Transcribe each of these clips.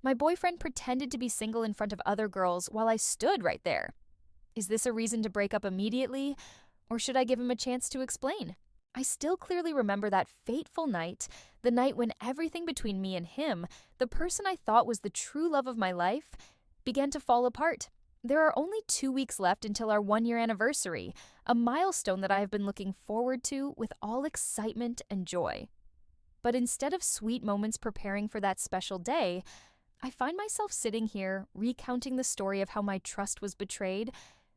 My boyfriend pretended to be single in front of other girls while I stood right there. Is this a reason to break up immediately, or should I give him a chance to explain? I still clearly remember that fateful night, the night when everything between me and him, the person I thought was the true love of my life, began to fall apart. There are only 2 weeks left until our 1-year anniversary, a milestone that I have been looking forward to with all excitement and joy. But instead of sweet moments preparing for that special day, I find myself sitting here recounting the story of how my trust was betrayed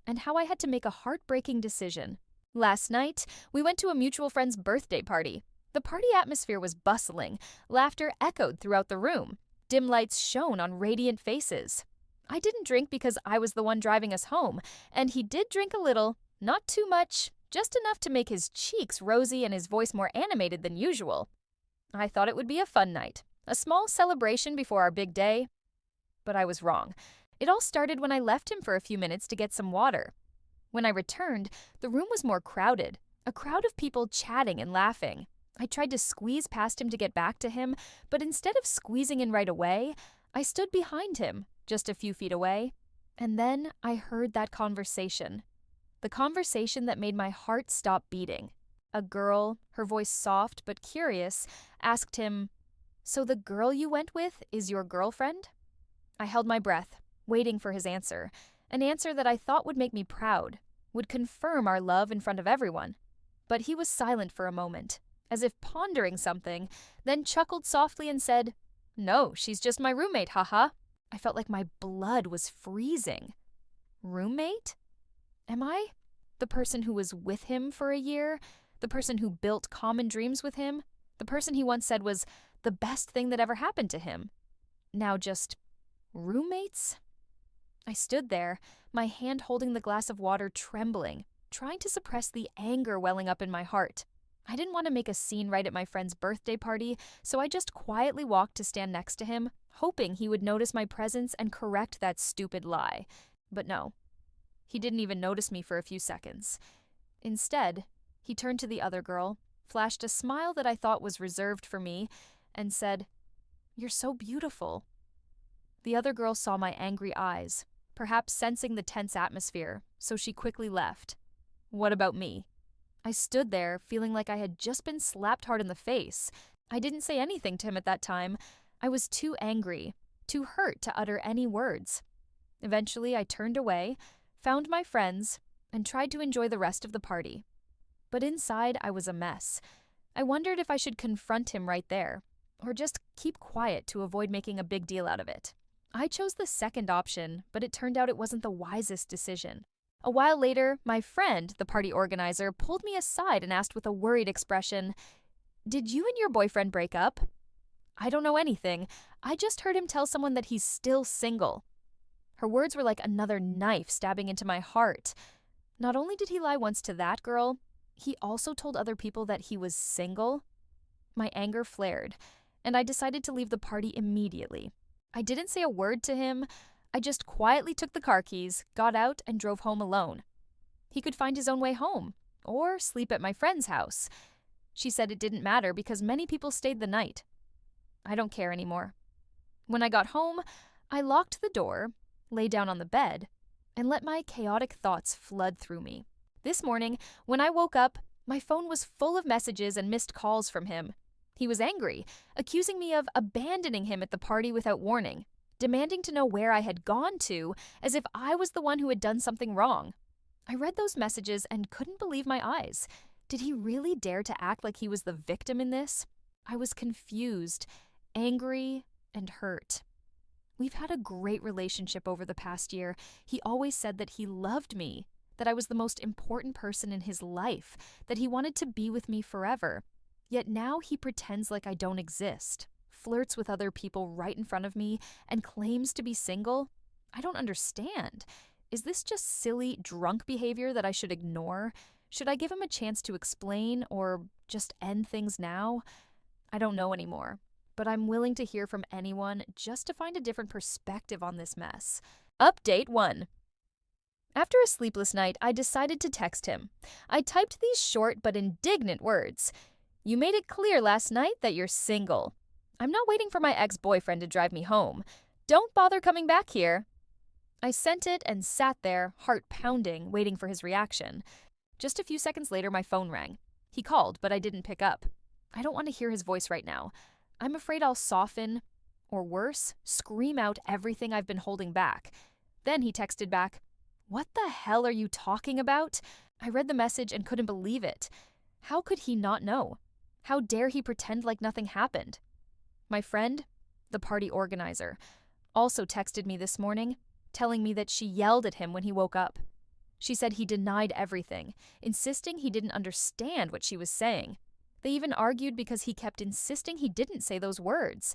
and how I had to make a heartbreaking decision. Last night, we went to a mutual friend's birthday party. The party atmosphere was bustling, laughter echoed throughout the room, dim lights shone on radiant faces. I didn't drink because I was the one driving us home, and he did drink a little, not too much, just enough to make his cheeks rosy and his voice more animated than usual. I thought it would be a fun night, a small celebration before our big day, but I was wrong. It all started when I left him for a few minutes to get some water. When I returned, the room was more crowded, a crowd of people chatting and laughing. I tried to squeeze past him to get back to him, but instead of squeezing in right away, I stood behind him, just a few feet away, and then I heard that conversation. The conversation that made my heart stop beating. A girl, her voice soft but curious, asked him, "So the girl you went with is your girlfriend?" I held my breath, waiting for his answer, an answer that I thought would make me proud, would confirm our love in front of everyone. But he was silent for a moment, as if pondering something, then chuckled softly and said, "No, she's just my roommate, haha." I felt like my blood was freezing. Roommate? Am I? The person who was with him for a year? The person who built common dreams with him? The person he once said was the best thing that ever happened to him? Now just roommates? I stood there, my hand holding the glass of water trembling, trying to suppress the anger welling up in my heart. I didn't want to make a scene right at my friend's birthday party, so I just quietly walked to stand next to him, hoping he would notice my presence and correct that stupid lie. But no, he didn't even notice me for a few seconds. Instead, he turned to the other girl, flashed a smile that I thought was reserved for me, and said, "You're so beautiful." The other girl saw my angry eyes, perhaps sensing the tense atmosphere, so she quickly left. What about me? I stood there, feeling like I had just been slapped hard in the face. I didn't say anything to him at that time. I was too angry, too hurt to utter any words. Eventually, I turned away, found my friends, and tried to enjoy the rest of the party. But inside, I was a mess. I wondered if I should confront him right there, or just keep quiet to avoid making a big deal out of it. I chose the second option, but it turned out it wasn't the wisest decision. A while later, my friend, the party organizer, pulled me aside and asked with a worried expression, "Did you and your boyfriend break up?" "I don't know anything. I just heard him tell someone that he's still single." Her words were like another knife stabbing into my heart. Not only did he lie once to that girl, he also told other people that he was single. My anger flared, and I decided to leave the party immediately. I didn't say a word to him. I just quietly took the car keys, got out, and drove home alone. He could find his own way home, or sleep at my friend's house. She said it didn't matter because many people stayed the night. I don't care anymore. When I got home, I locked the door, lay down on the bed, and let my chaotic thoughts flood through me. This morning, when I woke up, my phone was full of messages and missed calls from him. He was angry, accusing me of abandoning him at the party without warning, demanding to know where I had gone to, as if I was the one who had done something wrong. I read those messages and couldn't believe my eyes. Did he really dare to act like he was the victim in this? I was confused, angry, and hurt. We've had a great relationship over the past year. He always said that he loved me, that I was the most important person in his life, that he wanted to be with me forever. Yet now he pretends like I don't exist, flirts with other people right in front of me, and claims to be single. I don't understand. Is this just silly, drunk behavior that I should ignore? Should I give him a chance to explain, or just end things now? I don't know anymore, but I'm willing to hear from anyone just to find a different perspective on this mess. Update 1. After a sleepless night, I decided to text him. I typed these short but indignant words. "You made it clear last night that you're single. I'm not waiting for my ex-boyfriend to drive me home. Don't bother coming back here. I sent it and sat there, heart pounding, waiting for his reaction. Just a few seconds later, my phone rang. He called, but I didn't pick up. I don't want to hear his voice right now. I'm afraid I'll soften, or worse, scream out everything I've been holding back. Then he texted back, "What the hell are you talking about?" I read the message and couldn't believe it. How could he not know? How dare he pretend like nothing happened? My friend, the party organizer, also texted me this morning, telling me that she yelled at him when he woke up. She said he denied everything, insisting he didn't understand what she was saying. They even argued because he kept insisting he didn't say those words.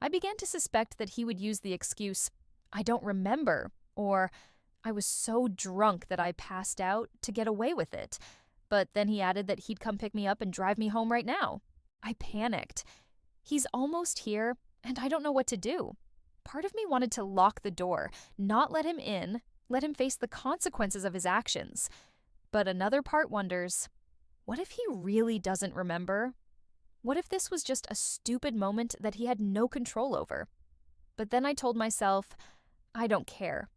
I began to suspect that he would use the excuse, "I don't remember," or "I was so drunk that I passed out," to get away with it. But then he added that he'd come pick me up and drive me home right now. I panicked. He's almost here, and I don't know what to do. Part of me wanted to lock the door, not let him in, let him face the consequences of his actions. But another part wonders, what if he really doesn't remember? What if this was just a stupid moment that he had no control over? But then I told myself, I don't care.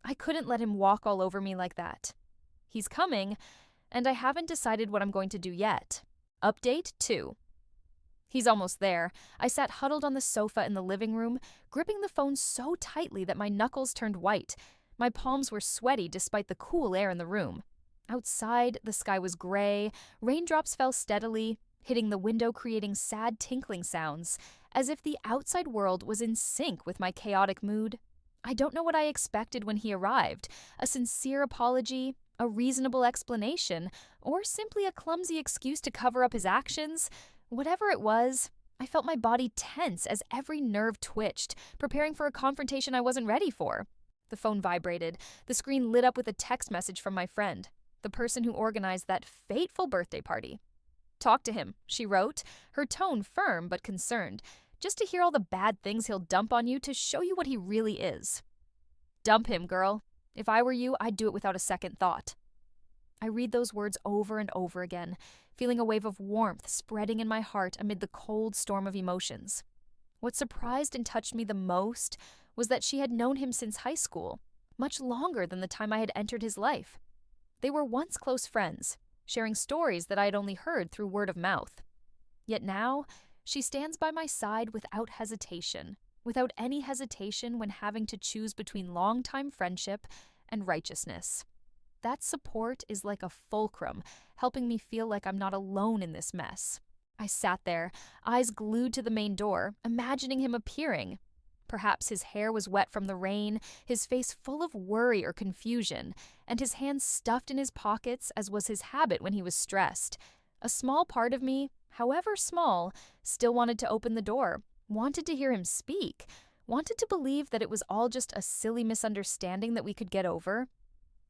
I couldn't let him walk all over me like that. He's coming, and I haven't decided what I'm going to do yet. Update 2. He's almost there. I sat huddled on the sofa in the living room, gripping the phone so tightly that my knuckles turned white. My palms were sweaty despite the cool air in the room. Outside, the sky was gray, raindrops fell steadily, hitting the window creating sad tinkling sounds, as if the outside world was in sync with my chaotic mood. I don't know what I expected when he arrived, a sincere apology, a reasonable explanation, or simply a clumsy excuse to cover up his actions. Whatever it was, I felt my body tense as every nerve twitched, preparing for a confrontation I wasn't ready for. The phone vibrated. The screen lit up with a text message from my friend, the person who organized that fateful birthday party. "Talk to him," she wrote, her tone firm but concerned, "just to hear all the bad things he'll dump on you to show you what he really is." Dump him, girl. If I were you, I'd do it without a second thought. I read those words over and over again, feeling a wave of warmth spreading in my heart amid the cold storm of emotions. What surprised and touched me the most was that she had known him since high school, much longer than the time I had entered his life. They were once close friends, sharing stories that I had only heard through word of mouth. Yet now, she stands by my side without hesitation, without any hesitation when having to choose between long-time friendship and righteousness. That support is like a fulcrum, helping me feel like I'm not alone in this mess. I sat there, eyes glued to the main door, imagining him appearing. Perhaps his hair was wet from the rain, his face full of worry or confusion, and his hands stuffed in his pockets as was his habit when he was stressed. A small part of me, however small, still wanted to open the door, wanted to hear him speak, wanted to believe that it was all just a silly misunderstanding that we could get over.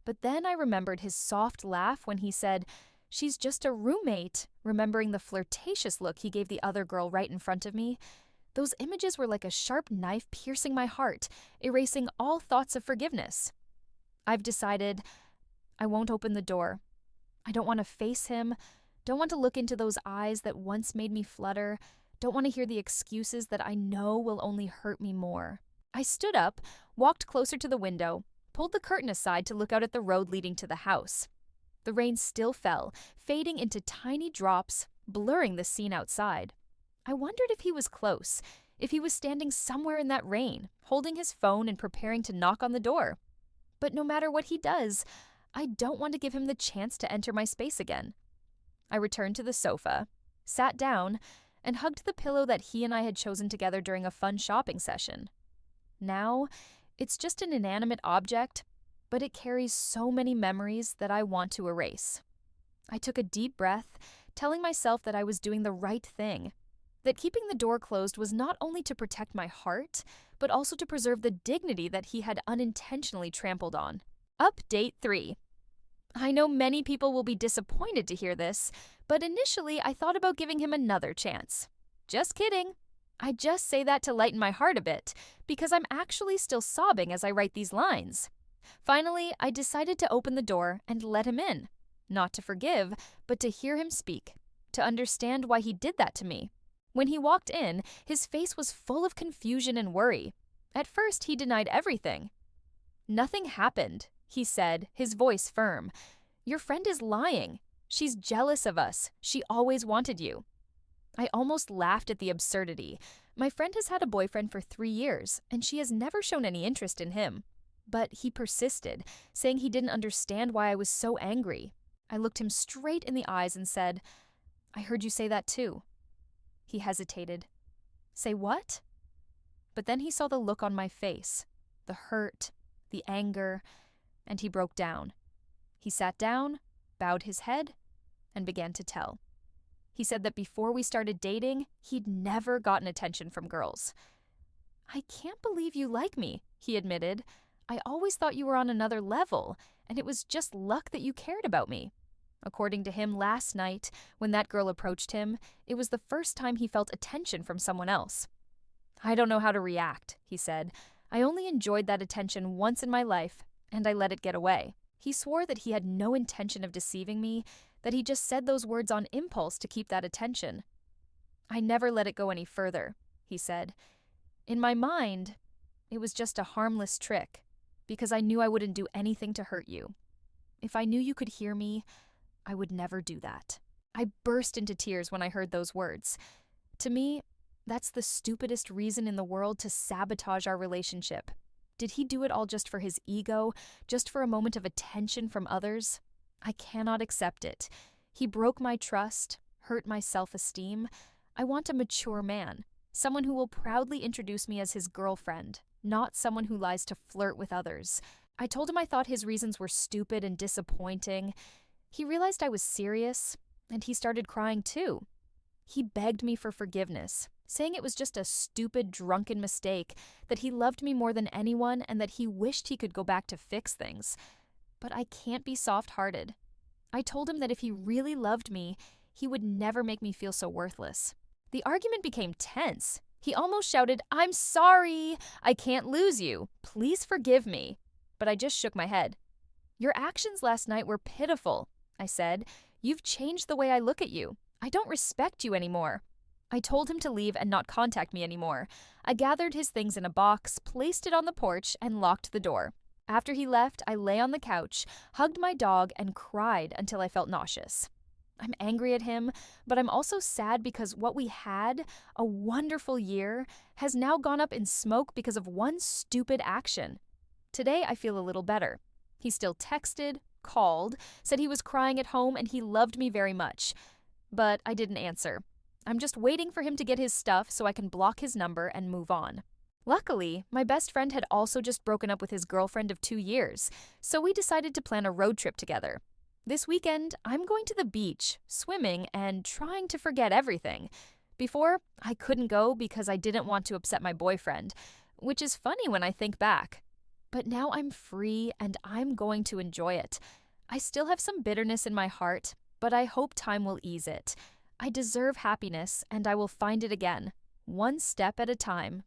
But then I remembered his soft laugh when he said, "She's just a roommate," remembering the flirtatious look he gave the other girl right in front of me. Those images were like a sharp knife piercing my heart, erasing all thoughts of forgiveness. I've decided I won't open the door. I don't want to face him, don't want to look into those eyes that once made me flutter, don't want to hear the excuses that I know will only hurt me more. I stood up, walked closer to the window, pulled the curtain aside to look out at the road leading to the house. The rain still fell, fading into tiny drops, blurring the scene outside. I wondered if he was close, if he was standing somewhere in that rain, holding his phone and preparing to knock on the door. But no matter what he does, I don't want to give him the chance to enter my space again. I returned to the sofa, sat down, and hugged the pillow that he and I had chosen together during a fun shopping session. Now, it's just an inanimate object, but it carries so many memories that I want to erase. I took a deep breath, telling myself that I was doing the right thing, that keeping the door closed was not only to protect my heart, but also to preserve the dignity that he had unintentionally trampled on. Update 3. I know many people will be disappointed to hear this, but initially I thought about giving him another chance. Just kidding. I just say that to lighten my heart a bit, because I'm actually still sobbing as I write these lines. Finally, I decided to open the door and let him in. Not to forgive, but to hear him speak, to understand why he did that to me. When he walked in, his face was full of confusion and worry. At first, he denied everything. "Nothing happened," he said, his voice firm. "Your friend is lying. She's jealous of us. She always wanted you." I almost laughed at the absurdity. My friend has had a boyfriend for 3 years, and she has never shown any interest in him. But he persisted, saying he didn't understand why I was so angry. I looked him straight in the eyes and said, "I heard you say that too." He hesitated. "Say what?" But then he saw the look on my face, the hurt, the anger, and he broke down. He sat down, bowed his head, and began to tell. He said that before we started dating, he'd never gotten attention from girls. "I can't believe you like me," he admitted. "I always thought you were on another level, and it was just luck that you cared about me." According to him, last night, when that girl approached him, it was the first time he felt attention from someone else. "I don't know how to react," he said. "I only enjoyed that attention once in my life, and I let it get away." He swore that he had no intention of deceiving me, that he just said those words on impulse to keep that attention. "I never let it go any further," he said. "In my mind, it was just a harmless trick, because I knew I wouldn't do anything to hurt you. If I knew you could hear me, I would never do that." I burst into tears when I heard those words. To me, that's the stupidest reason in the world to sabotage our relationship. Did he do it all just for his ego, just for a moment of attention from others? I cannot accept it. He broke my trust, hurt my self-esteem. I want a mature man, someone who will proudly introduce me as his girlfriend, not someone who lies to flirt with others. I told him I thought his reasons were stupid and disappointing. He realized I was serious, and he started crying too. He begged me for forgiveness, saying it was just a stupid, drunken mistake, that he loved me more than anyone and that he wished he could go back to fix things. But I can't be soft-hearted. I told him that if he really loved me, he would never make me feel so worthless. The argument became tense. He almost shouted, "I'm sorry! I can't lose you. Please forgive me." But I just shook my head. "Your actions last night were pitiful," I said. "You've changed the way I look at you. I don't respect you anymore." I told him to leave and not contact me anymore. I gathered his things in a box, placed it on the porch, and locked the door. After he left, I lay on the couch, hugged my dog, and cried until I felt nauseous. I'm angry at him, but I'm also sad because what we had, a wonderful year, has now gone up in smoke because of one stupid action. Today, I feel a little better. He still texted, called, said he was crying at home and he loved me very much. But I didn't answer. I'm just waiting for him to get his stuff so I can block his number and move on. Luckily, my best friend had also just broken up with his girlfriend of 2 years, so we decided to plan a road trip together. This weekend, I'm going to the beach, swimming, and trying to forget everything. Before, I couldn't go because I didn't want to upset my boyfriend, which is funny when I think back. But now I'm free and I'm going to enjoy it. I still have some bitterness in my heart, but I hope time will ease it. I deserve happiness and I will find it again, one step at a time.